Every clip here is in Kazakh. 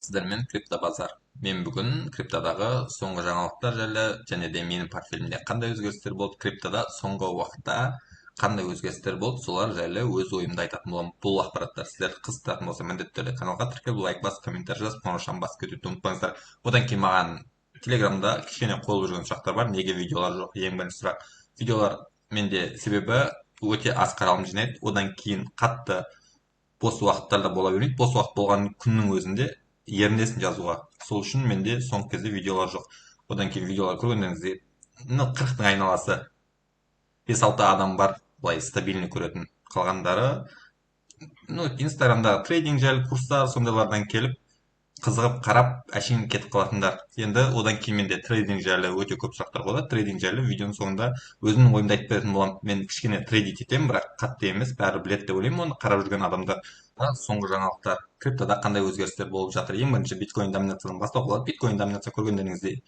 Сіздермен крипто базар. Мен бүгін криптодағы соңғы жаңалықтар жайлы және де менің портфелімде қандай өзгерістер болды, криптода соңғы уақытта қандай өзгерістер болды, солар жайлы өз ойымды айтатын боламын. Бұл ақпараттар сіздерді қызықтыратын болса, міндетті түрде каналға тіркеліп, лайк басып, комментарий жазып, қоңыраушаны басып кетуді ұмытпаңыздар. Одан кейін маған телеграмда кішкене қойылып жүрген сұрақтар бар. Неге видеолар жоқ? Ең бірінші сұрақ. Видеолар менде себебі өте аз қаралым жинайды. Одан кейін қатты бос уақыттарда бола бермейді. Бос уақыт болған күннің өзінде ерінесің жазуға. Сол үшін менде соңғы кезде видеолар жоқ. Одан кейін видеолар көргендеріңізде 40-тың айналасы 5-6 адам бар, былай стабильный көретін. Қалғандары инстаграмдағы трейдинг жайлы курстар сондайлардан келіп қызығып қарап әшейін кетіп қалатындар. Енді одан кейін менде трейдинг жайлы өте көп сұрақтар болады. Трейдинг жайлы видеоның соңында өзімнің ойымды айтып беретін боламын. Мен кішкене трейдить етемін, бірақ қатты емес, бәрі біледі деп ойлаймын оны қарап жүрген адамдар. Соңғы жаңалықтар, криптода қандай өзгерістер болып жатыр? Ең бірінші биткоин доминациядан бастау болады. Биткоин доминация көргендеріңіздей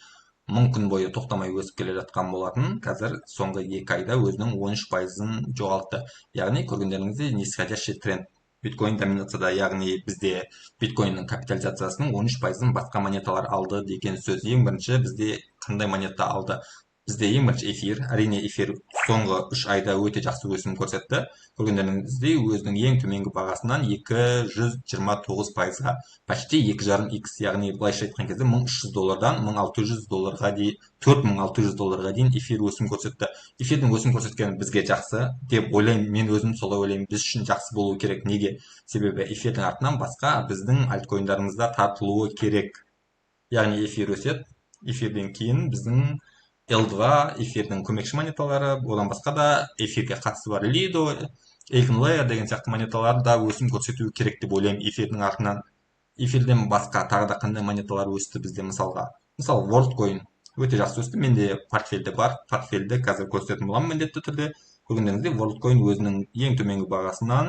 1000 күн бойы тоқтамай өсіп келе жатқан болатын. Қазір соңғы 2 айда өзінің 13%-ын жоғалтты. Яғни көргендеріңіздей нисходящий тренд. Биткоин доминацияда, яғни бізде биткоиннің капитализациясының 13%-ын басқа монеталар алды деген сөз. Ең бірінші бізде қандай монета алды? Бізде ең бірінші эфир. Әрине эфир соңғы 3 айда өте жақсы өсім көрсетті. Көргендеріңіздей өзінің ең төменгі бағасынан 229%-ға, почти 2,5x, яғни былайша айтқан кезде $1300-дан $1600-ға дейін, $4600-ға дейін эфир өсім көрсетті. Эфирдің өсім көрсеткені бізге жақсы деп ойлаймын, мен өзім солай ойлаймын. Біз үшін жақсы болуы керек. Неге? Себебі эфирдің артынан басқа біздің альткоиндарымызда тартылуы керек. Яғни эфир өседі, эфирден кейін біздің L2, эфирдің көмекші монеталары, одан басқа да эфирге қатысы бар Lido, Eigenlayer деген сияқты монеталар да өсім көрсетуі керек деп ойлаймын эфирдің артынан. Эфирден басқа тағы да қандай монеталар өсті бізде мысалға? Мысалы, WorldCoin өте жақсы өсті. Менде портфельде бар, портфельді қазір көрсететін боламын міндетті түрде. Көргендеріңізде WorldCoin өзінің ең төменгі бағасынан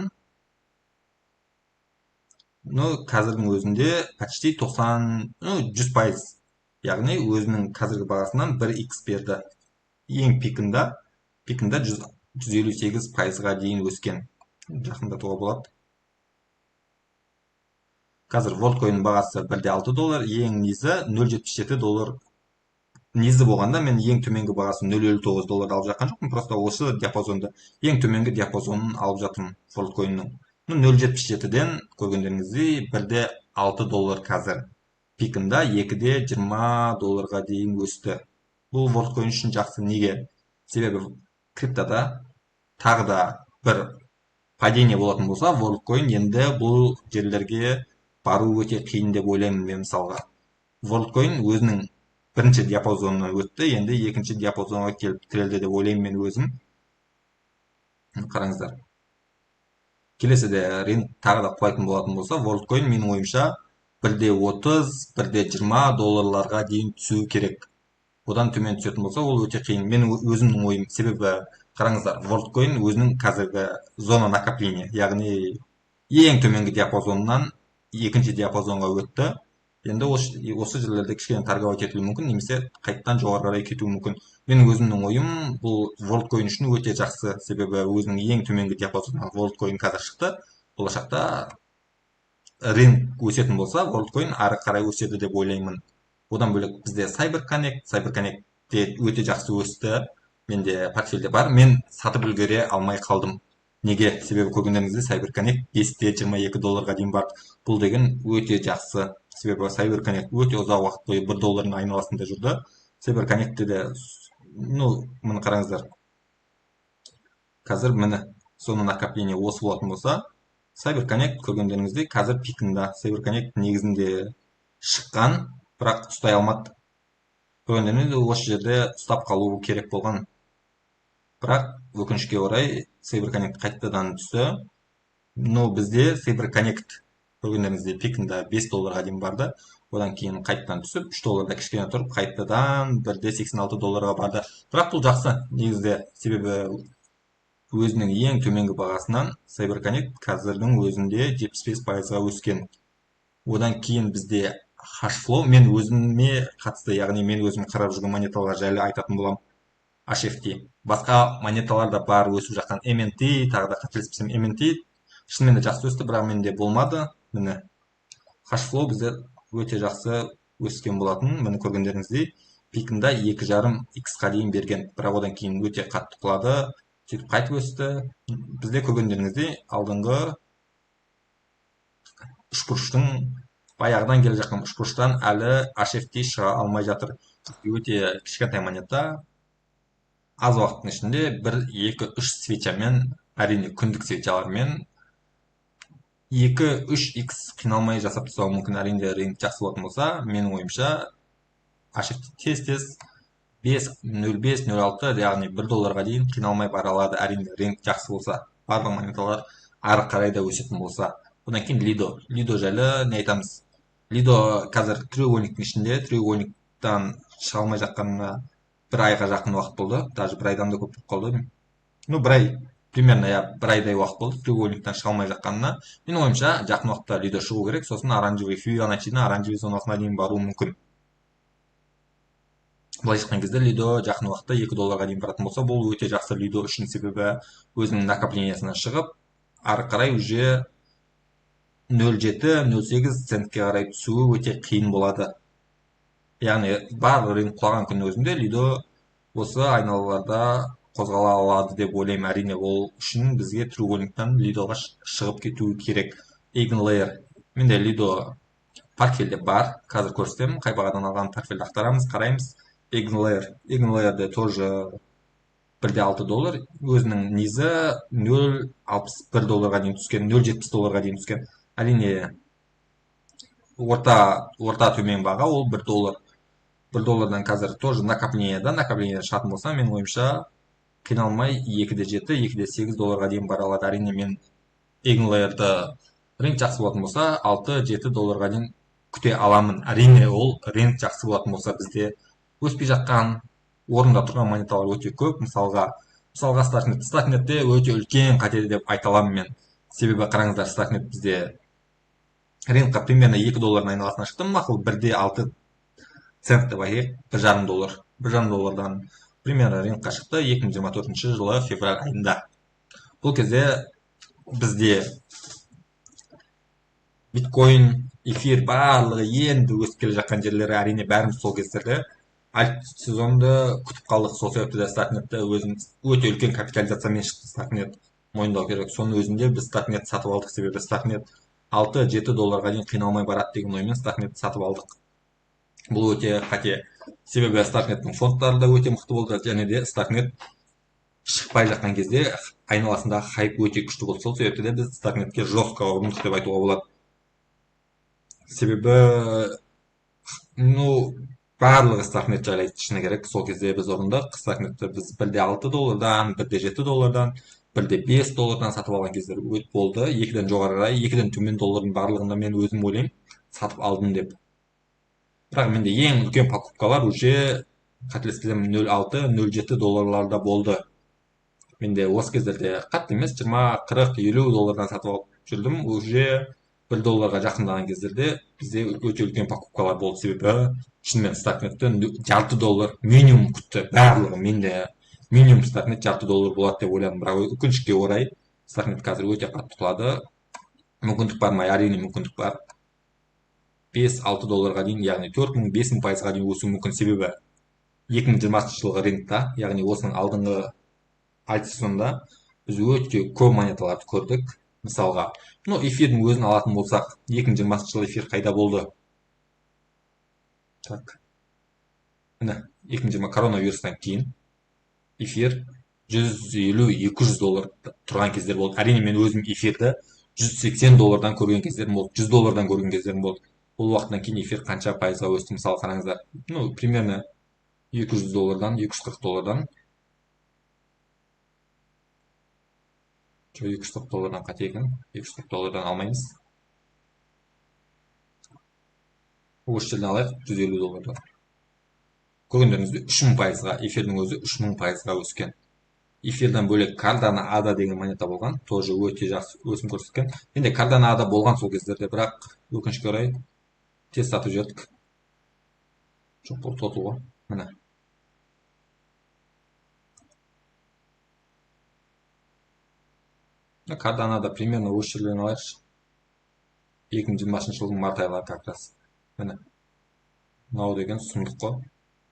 қазірдің өзінде почти 100%, яғни өзінің қазіргі бағасынан 1x берді. Ең пикында 158%-ға дейін өскен. Жақындатуға болады. Қазір WorldCoin бағасы $1.6, ең низі $0.77. Низі болғанда мен ең төменгі бағасы $0.59 алып жатқан жоқпын, просто осы диапазонды, ең төменгі диапазонын алып жатырмын WorldCoin'ның. 0.77-ден көргендеріңіздей $1.6 қазір. Пикында $2.20-ға дейін өсті. Бұл WorldCoin үшін жақсы. Неге? Себебі криптода тағы да бір падение болатын болса, WorldCoin енді бұл жерлерге бару өте қиын деп ойлаймын мен мысалға. WorldCoin өзінің бірінші диапазонынан өтті, енді екінші диапазонға келіп тірелді деп ойлаймын мен өзім. Қараңыздар. Келесіде рынок тағы да құлайтын болатын болса, WorldCoin менің ойымша $1.30, $1.20 дейін түсуі керек. Одан төмен түсетін болса, ол өте қиын. Мен өзімнің ойым, себебі қараңыздар, WorldCoin өзінің қазіргі зона накопления, яғни ең төменгі диапазонынан екінші диапазонға өтті. Енді осы жерлерде кішкене торговать етілуі мүмкін, немесе қайттан жоғары қарай кетуі мүмкін. Менің өзімнің ойым, бұл WorldCoin үшін өте жақсы, себебі өзінің ең төменгі диапазонынан WorldCoin қазір шықты. Болашақта рынок өсетін болса, WorldCoin ары қарай өседі деп ойлаймын. Одан бөлек бізде CyberConnect те өте жақсы өсті. Менде портфельде бар. Мен сатып үлгере алмай қалдым. Неге? Себебі көргендеріңізде CyberConnect $5.22-ға дейін бар. Бұл деген өте жақсы. Себебі CyberConnect өте ұзақ уақыт бойы $1 айналасында жүрді. CyberConnect'те де, мені қараңыздар. Қазір мені соны накопление осы болатын болса, CyberConnect көргендеріңізде қазір пикында. CyberConnect негізінде шыққан, бірақ ұстай алмады. Көргендеріңізде осы жерде ұстап қалуы керек болған. Бірақ өкінішке орай CyberConnect қайтадан түсті. Бізде CyberConnect көргендеріңізде пикында $5 дейін барды. Одан кейін қайтадан түсіп, $3 кішкене тұрып, қайтадан $1.86-ға барды. Бірақ бұл жақсы негізде, себебі өзінің ең төменгі бағасынан CyberConnect қазірдің өзінде 75%-ға өскен. Одан кейін бізде Hashflow, мен өзіме қатысты, яғни мен өзім қарап жүрген монеталар жайлы айтатын болам. HFT. Басқа монеталар да бар өсіп жатқан. MNT, тағы да қателеспесем MNT шынымен де жақсы өсті, бірақ менде болмады. Міне, Hashflow бізде өте жақсы өскен болатын. Міне көргендеріңіздей пикында 2,5 х-қа дейін берген, бірақ одан кейін өте қатты құлады, сөйтіп қайтып өсті. Бізде көргендеріңіздей алдыңғы үшбұрыштың баяғыдан келе жатқан үшбұрыштан әлі HFT шыға алмай жатыр. Өте кішкентай монета, аз уақыттың ішінде 1, 2, 3 свечамен, әрине күндік свечалармен 2-3 х қиналмай жасап тастауы мүмкін. Әрине рынок жақсы болатын болса, менің ойымша HFT тез 0,5-0,6, яғни $1 дейін қиналмай бара алады. Әрине рынок жақсы болса, барлық монеталар ары қарай да өсетін болса. Одан кейін Lido жайлы не айтамыз? Lido қазір треугольниктің ішінде, треугольниктан шыға алмай жатқанына 1 айға жақын уақыт болды. Даже 1 айдан да көп болып қалды. Ну, 1 ай, примерно, бір айдай уақыт болды треугольниктен шыға алмай жатқанына. Менің ойымша жақын уақытта Lido шығу керек, сосын оранжевый Fibonacci'ні оранжевый зонасына дейін баруы мүмкін. Былайша айтқан кезде Lido жақын уақытта $2 дейін баратын болса, бұл өте жақсы Lido үшін, себебі өзінің накоплениясынан шығып, ары қарай уже 0,7-0,8 центке қарай түсуі өте қиын болады. Яғни бар рынок құлаған күннің өзінде Lido осы айналаларда қозғала алады деп ойлаймын. Әрине ол үшін бізге треугольниктен Lidoға шығып кетуі керек. Eigenlayer. Менде Lido портфельде бар, қазір көрсетемін. Қай бағадан алған портфельді ақтарамыз, қараймыз. Eigenlayer'де тоже $1,6, өзінің низі $0,61 дейін түскен, $0,70 дейін түскен. Әрине орта төмен баға ол $1. $1 қазір тоже накоплениядан шығатын болса, менің ойымша қиналмай 2,7, $2,8 дейін бара алады. Әрине мен Eigenlayer'ды рынок жақсы болатын болса, $6-7 дейін күте аламын. Әрине ол рынок жақсы болатын болса, бізде өспей жатқан, орында тұрған монеталар өте көп. Мысалға Starknetте өте үлкен қате деп айта аламын мен. Себебі қараңыздар, Starknet бізде рынокқа примерно $2 айналасына шықты. Мақұл 1,6 цент деп айтайық, $1,5. $1,5 примерно рынокқа шықты 2024 жылы февраль айында. Бұл кезде бізде биткоин, эфир барлығы енді өсіп келе жатқан жерлері, әрине бәріміз сол кездерде альт сезонды күтіп қалдық. Сол себепті де Starknetті өзін өте үлкен капитализациямен шықты. Starknet мойындау керек. Соның өзінде біз Starknet сатып алдық, себебі Starknet $6-7 дейін қиналмай барады деген оймен Starknet сатып алдық. Бұл өте қате. Себебі Starknet'тің фондтары да өте мықты болды, және де Starknet шықпай жатқан кезде айналасындағы хайп өте күшті болды. Сол себепті де біз Starknetке жестко ұрындық деп айтуға болады. Себебі барлығы Starknet жайлы шыны керек. Сол кезде біз ұрындық. Starknetті біз $1,6, $1,7, $1,5 сатып алған кездер болды. 2-ден жоғарыға, 2-ден төмен доллардың барлығында мен өзім ойлаймын сатып алдым деп. Бірақ менде ең үлкен покупкалар уже қателеспесем $0,6-0,7 болды. Менде осы кездерде қатты емес, 20, 40, $50 сатып алып жүрдім. Уже $1 жақындаған кездерде бізде өте үлкен покупкалар болды. Себебі шынымен Starknet'ті $0,5 минимум күтті. Барлығы менде минимум Starknet $0,5 болады деп ойладым. Бірақ өкінішке орай Starknet қазір өте қатты құлады. Мүмкіндік бар ма? Әрине мүмкіндік бар. $5-6 дейін, яғни 4,000-5,000%-ға дейін өсуі мүмкін. Себебі 2020 жылғы рынокта, яғни осының алдыңғы альт сезонда біз өте көп монеталарды көрдік. Мысалға, эфирдің өзін алатын болсақ, 2020 жылы эфир қайда болды? Так. Міне, 2020 коронавирустан кейін эфир $150-200 тұрған кездер болды. Әрине мен өзім эфирді $180 көрген кездерім болды, $100 көрген кездерім болды. Бұл уақыттан кейін эфир қанша пайызға өсті? Мысалы қараңыздар, примерно $200-дан, $240-дан, $240-дан қате екен, $240-дан алмаймыз. Осы жерден алайық, $150. Көргендеріңізде 3000%-ға, эфирдің өзі 3000%-ға өскен. Эфирден бөлек Cardano ADA деген монета болған, тоже өте жақсы өсім көрсеткен. Енді Cardano ADA болған сол кездерде, бірақ өкінішке орай тез сатып жібердік. Жоқ, бұл тотал ғой. Міне. Cardano ADA примерно осы жерлерден алайықшы. 2020 жылдың март айлары как раз. міне мынау деген сұмдық қой.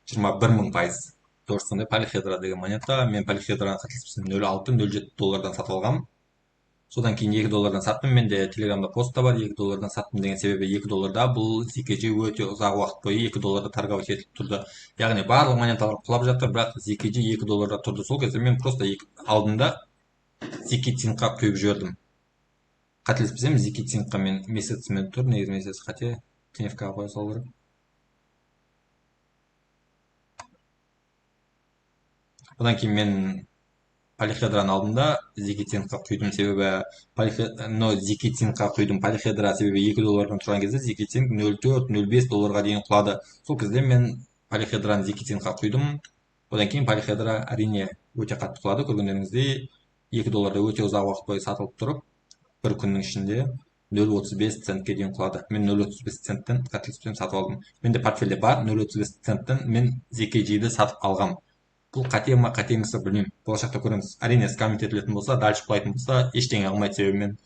21.000 пайыз. Тоже сондай полихедра деген монета. Мен полихедраны қателеспесем 0,6-0,7 доллардан сатып алғам. Содан кейін 2 доллардан саттым. Менде телеграмда постта бар. 2 доллардан саттым деген себебі 2 долларда бұл ZKG өте ұзақ уақыт бойы 2 долларда торговать етіп тұрды. Яғни барлық монеталар құлап жатыр, бірақ ZKG 2 долларда тұрды. Сол кезде мен просто алдында ZK-Цинкқа құйып жібердім. Қателеспесем ZK-Цинкқа мен месяцмен тұр. Негізі месяц қате. Теневкаға қоя салу керек. Одан кейін мен полихедраны алдым да ZK-Цинкқа құйдым, себебі ZK-Цинкқа құйдым полихедра себебі 2 доллардан тұрған кезде ZK-Цинк 0,4-0,5 долларға дейін құлады. Сол кезде мен полихедраны ZK-Цинкқа құйдым. Одан кейін полихедра әрине өте қатты құлады. Көргендеріңіздей 2 долларда өте ұзақ уақыт бойы сатылып тұрып, бір күннің ішінде 0,35 центке дейін құлады. Мен 0,35 центтен қателеспесем сатып алдым. Менде портфельде бар 0,35 центтен мен ZKG-ді сатып алғам. Бұл қате ма қате емес білмеймін. Болашақта көреміз. Әрине скаммит етілетін болса, дальше құлайтын болса, ештеңе алмайды, себебі мен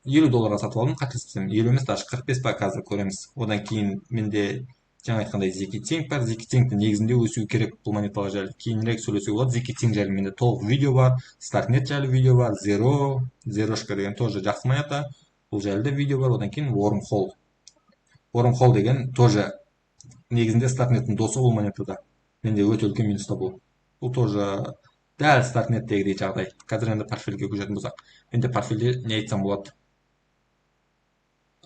50 долларға сатып алдым, қателеспесем 50 емес, даже 45 па қазір көреміз. Одан кейін менде жаңа айтқандай ZK-Цинк бар. ZK-Цинктің негізінде өсуі керек бұл монеталар жайлы. Кейінірек сөйлесуге болады. ZK-Цинк жайлы менде толық видео бар, Starknet жайлы видео бар, Zeroшка деген тоже жақсы монета. Бұл жайлы да видео бар. Одан кейін Wormhole. Wormhole деген тоже негізінде Starknet'ің досы бұл монетада. Менде өте үлкен минуста бұл. Бұл тоже дәл Starknet'тегідей жағдай. Қазір енді портфельге көшетін болсақ. Менде портфельде не айтсам болады?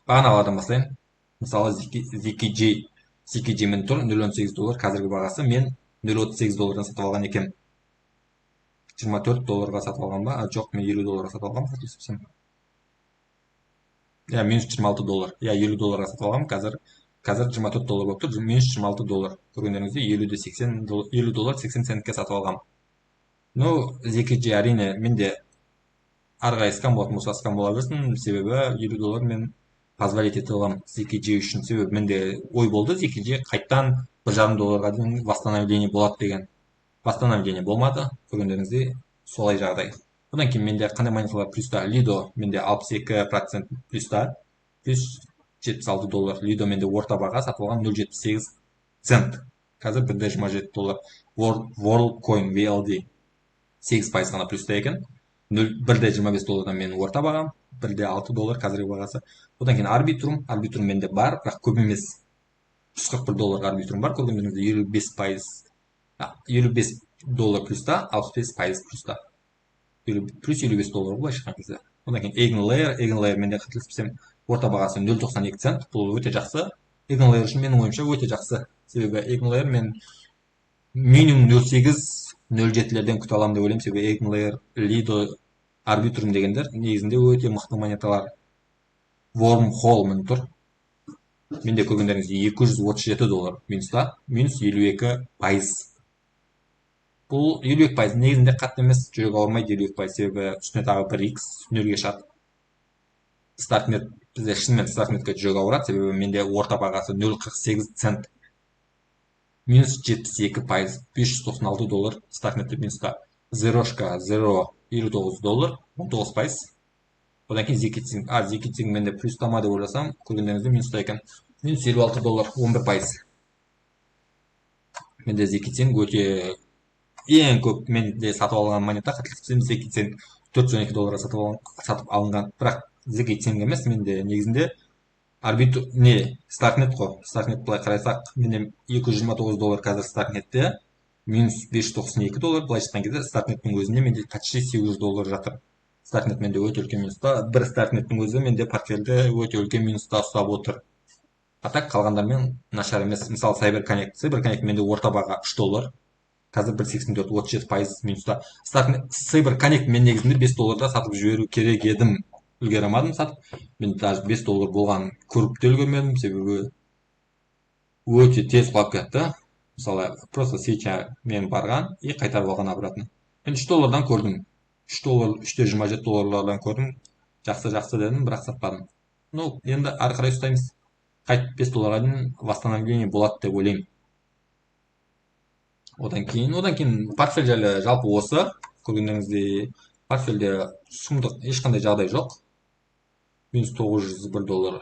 Бағаналадан бастайын. Мысалы ZKG мен тұр 0,18 доллар қазіргі бағасы. Мен 0,38 доллардан сатып алған екен. 24 долларға сатып алған ба? Жоқ, мен 50 долларға сатып алғам, қателеспесем. Минус 26 доллар. 50 долларға сатып алғам. Қазір 24 доллар болып тұр. Минус 26 доллар. Көргендеріңізде 50 доллар 80 центке сатып алғам. ZKG әрине менде арғай скам болатын болса скам бола берсін, себебі 50 доллар мен позволить ете алам ZKG үшін. Себебі менде ой болды, ZKG қайттан 1,5 долларға дейін восстановление болады деген. Восстановление болмады, көргендеріңіздей солай жағдай. Одан кейін менде қандай монеталар плюста? Lido менде 62% плюста, плюс 76 доллар. Lido менде орта баға сатып алған 0,78 цент. Қазір 1,27 доллар. WorldCoin VLD 8% ғана плюста екен. 1,25 доллардан менің орта бағам, 1,6 доллар қазіргі бағасы. Одан кейін Arbitrum менде бар, бірақ көп емес. 141 долларға Arbitrum бар, көргендеріңізде 55 доллар плюста, 65% плюста. Плюс 55 доллар былай шыққан кезде. Одан кейін Eigenlayer менде қателеспесем орта бағасы 0,92 цент. Бұл өте жақсы. Eigenlayer үшін менің ойымша өте жақсы. Себебі Eigenlayer мен минимум 0,8-0,7-лерден күте аламын деп ойлаймын. Себебі Eigenlayer, Lido, Arbitrum дегендер негізінде өте мықты монеталар. Wormhole мен тұр. Менде көргендеріңізде 237 доллар минуста, минус 52%. Бұл 52% негізінде қатты емес, жүрек ауырмайды 52%, себебі үстіне тағы 1x нөлге шығады. Starknet, бізде шынымен Starknetке жүрек ауырады, себебі менде орта бағасы 0,48 цент. Минус 72%, 596 доллар Starknetте минуста. Zeroшка 0,59 доллар, 19%. Одан кейін ZK-Цинк менде плюстама деп ойласам, көргендеріңізде минуста екен. Минус 56 доллар, 11%. Менде ZK-Цинк өте ең көп менде сатып алған монета, қателеспесем ZK-Цинк 412 долларға сатып алынған. Бірақ ZK-Цинк емес, менде негізінде Starknet қой. Starknet былай қарайсақ, менде 229 доллар қазір Starknetте, минус 592 доллар, былай шыққан кезде Starknet'ің өзінде менде почти 800 доллар жатыр. Starknet менде өте үлкен минуста, бір Starknet'ің өзі менде портфельде өте үлкен минуста ұстап отыр. Атак қалғандармен нашар емес. Мысалы CyberConnect менде орта баға 3 доллар. Қазір 1,84, 37% минуста. CyberConnect мен негізінде 5 долларда сатып жіберу керек едім. Үлгере алмадым сатып. Мен даже 5 доллар болған көріп те үлгермедім, себебі өте тез құлап кетті. Мысалы, просто свеча мен барған и қайтарып алған обратно. Мен 3 доллардан көрдім. 3,27 долларлардан көрдім. Жақсы дедім, бірақ сатпадым. Енді ары қарай ұстаймыз. Қайт 5 долларға дейін восстановление болады деп ойлаймын. Одан кейін портфель жайлы жалпы осы. Көргендеріңіздей портфельде сұмдық ешқандай жағдай жоқ. Минус 901 доллар.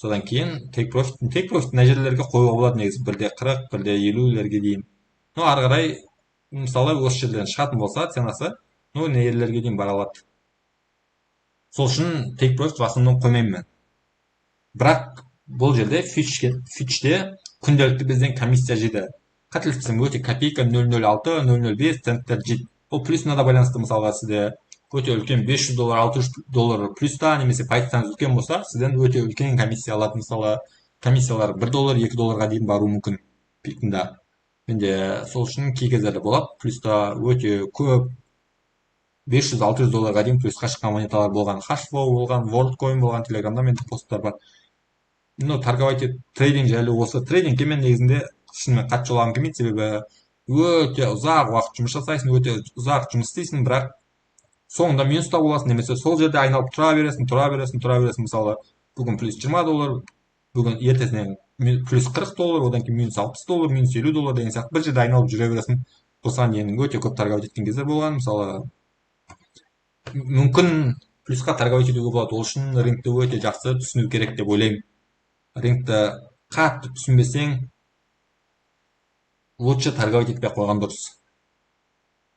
содан кейін тек профит мына жерлерге қоюға болады негізі, 1,40, 1,50-лерге дейін. Ну ары қарай мысалы осы жерден шығатын болса ценасы, ну нелерге дейін бара алады. Сол үшін тек профит в основном қоймаймын мен. Бірақ бұл жерде фичте күнделікті бізден комиссия жейді. Қателеспесем өте копейка 0,06 0,05 центтер жейді. Ол плюсына да байланысты. Мысалға сізде өте үлкен $500 $600 плюста немесе пайызсаңыз үлкен болса, сізден өте үлкен комиссия алады. Мысалы комиссиялар $1 $2 дейін баруы мүмкін пикында. Менде сол үшін кей кездерде болады, плюста өте көп $500-600 дейін плюсқа шыққан монеталар болған. Hashflow болған, WorldCoin болған, телеграмда менде посттар бар. Ну торговать трейдинг жайлы осы трейдингке мен негізінде шынымен қатты жолағым келмейді, себебі өте ұзақ уақыт жұмыс жасайсың, өте ұзақ жұмыс істейсің, бірақ соңында минуста боласың, немесе сол жерде айналып тұра бересің. Мысалы бүгін плюс $20, бүгін ертесінен плюс $40, одан кейін минус $60, минус $50 деген сияқты бір жерде айналып жүре бересің. Осыған дейін өте көп торговать еткен кездер болған. Мысалы мүмкін плюсқа торговать етуге болады. Ол үшін рынокты өте жақсы түсіну керек деп ойлаймын. Рынокты қатты түсінбесең, лучше торговать етпей қойған дұрыс.